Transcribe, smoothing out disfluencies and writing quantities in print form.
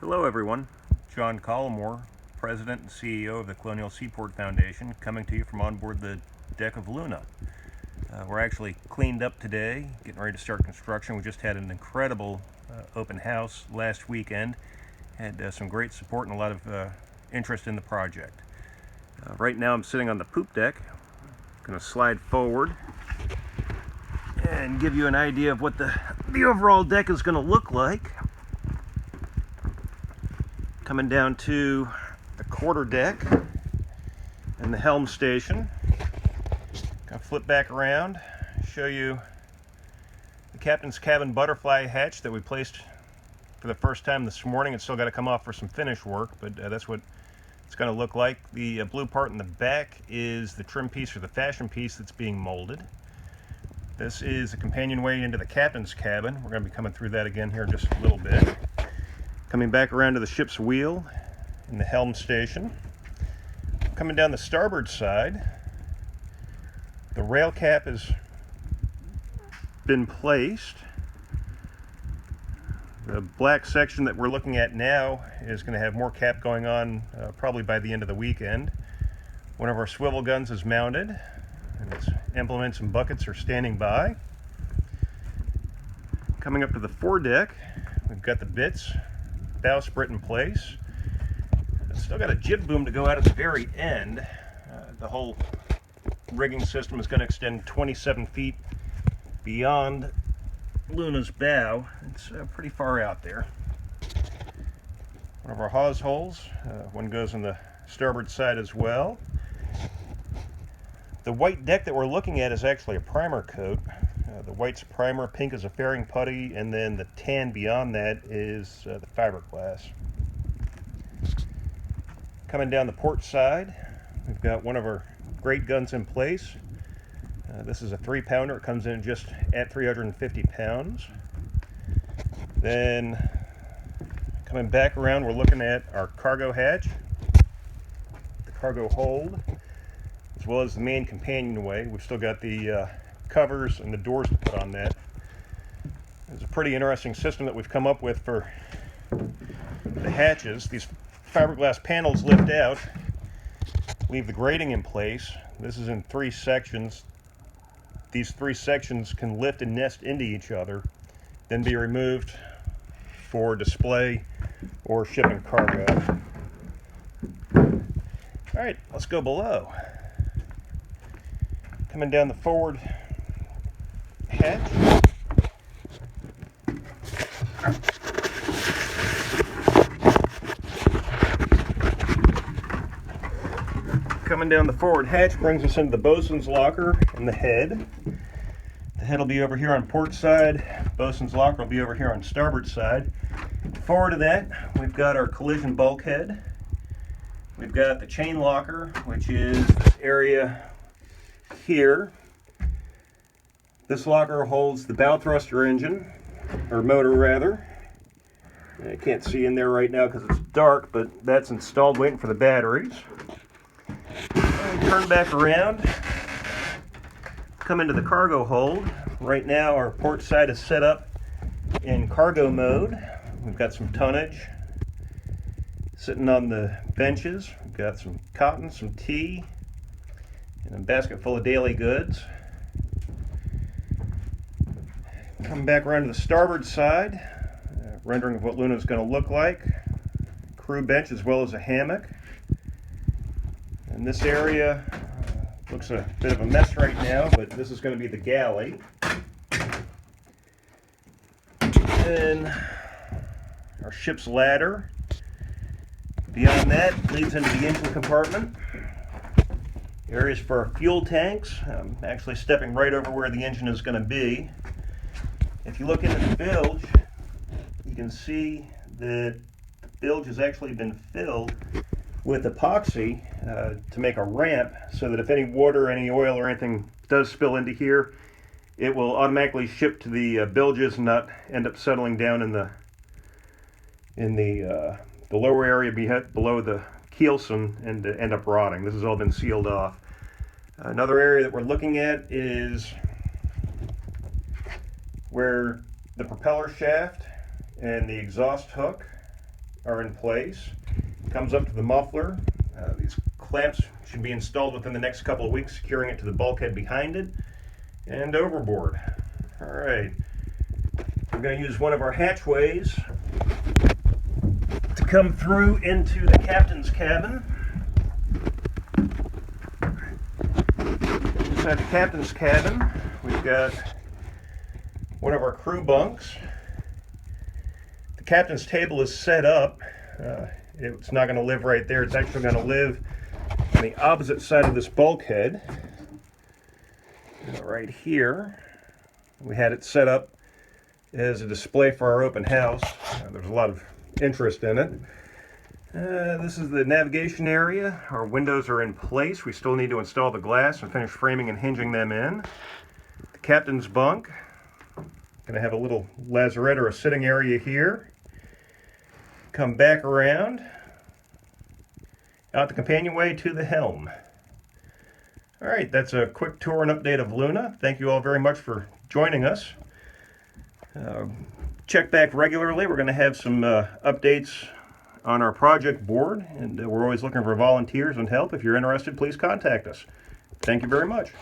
Hello everyone, John Collimore, President and CEO of the Colonial Seaport Foundation, coming to you from on board the deck of Luna. We're actually cleaned up today, getting ready to start construction. We just had an incredible open house last weekend, had some great support and a lot of interest in the project. Right now I'm sitting on the poop deck. I'm going to slide forward and give you an idea of what the overall deck is going to look like. Coming down to the quarter deck and the helm station. Gonna flip back around, show you the captain's cabin butterfly hatch that we placed for the first time this morning. It's still got to come off for some finish work, but that's what it's going to look like. The blue part in the back is the trim piece or the fashion piece that's being molded. This is a companionway into the captain's cabin. We're going to be coming through that again here in just a little bit. Coming back around to the ship's wheel in the helm station. Coming down the starboard side, the rail cap has been placed. The black section that we're looking at now is going to have more cap going on probably by the end of the weekend. One of our swivel guns is mounted, and its implements and buckets are standing by. Coming up to the foredeck, we've got the bits, bowsprit in place. It's still got a jib boom to go out at the very end. The whole rigging system is going to extend 27 feet beyond Luna's bow. It's pretty far out there. One of our hawse holes, one goes on the starboard side as well. The white deck that we're looking at is actually a primer coat. The white's primer, pink is a fairing putty, and then the tan beyond that is the fiberglass. Coming down the port side, we've got one of our great guns in place. This is a 3-pounder. It comes in just at 350 pounds. Then coming back around, we're looking at our cargo hatch, the cargo hold, as well as the main companionway. We've still got the covers and the doors to put on that. It's a pretty interesting system that we've come up with for the hatches. These fiberglass panels lift out, leave the grating in place. This is in 3 sections. These 3 sections can lift and nest into each other, then be removed for display or shipping cargo. All right, let's go below. Coming down the forward hatch. Coming down the forward hatch brings us into the bosun's locker and the head. The head will be over here on port side. Bosun's locker will be over here on starboard side. Forward of that, we've got our collision bulkhead. We've got the chain locker, which is this area here. This locker holds the bow thruster engine, or motor rather. I can't see in there right now because it's dark, but that's installed waiting for the batteries. Turn back around, come into the cargo hold. Right now our port side is set up in cargo mode. We've got some tonnage sitting on the benches. We've got some cotton, some tea, and a basket full of daily goods. Come back around to the starboard side, rendering of what Luna's going to look like. Crew bench as well as a hammock. And this area looks a bit of a mess right now, but this is going to be the galley. Then our ship's ladder. Beyond that leads into the engine compartment. Areas for our fuel tanks. I'm actually stepping right over where the engine is going to be. If you look into the bilge, you can see that the bilge has actually been filled with epoxy to make a ramp so that if any water, any oil, or anything does spill into here, it will automatically ship to the bilges and not end up settling down in the lower area below the keelson and end up rotting. This has all been sealed off. Another area that we're looking at is where the propeller shaft and the exhaust hook are in place. Comes up to the muffler. These clamps should be installed within the next couple of weeks, securing it to the bulkhead behind it and overboard. All right, we're going to use one of our hatchways to come through into the captain's cabin. Inside the captain's cabin, we've got one of our crew bunks. The captain's table is set up. It's not going to live right there. It's actually going to live on the opposite side of this bulkhead. Right here. We had it set up as a display for our open house. There's a lot of interest in it. This is the navigation area. Our windows are in place. We still need to install the glass and finish framing and hinging them in. The captain's bunk. Going to have a little lazarette or a sitting area here. Come back around, out the companionway to the helm. All right, that's a quick tour and update of Luna. Thank you all very much for joining us. Check back regularly. We're going to have some updates on our project board, and we're always looking for volunteers and help. If you're interested, please contact us. Thank you very much.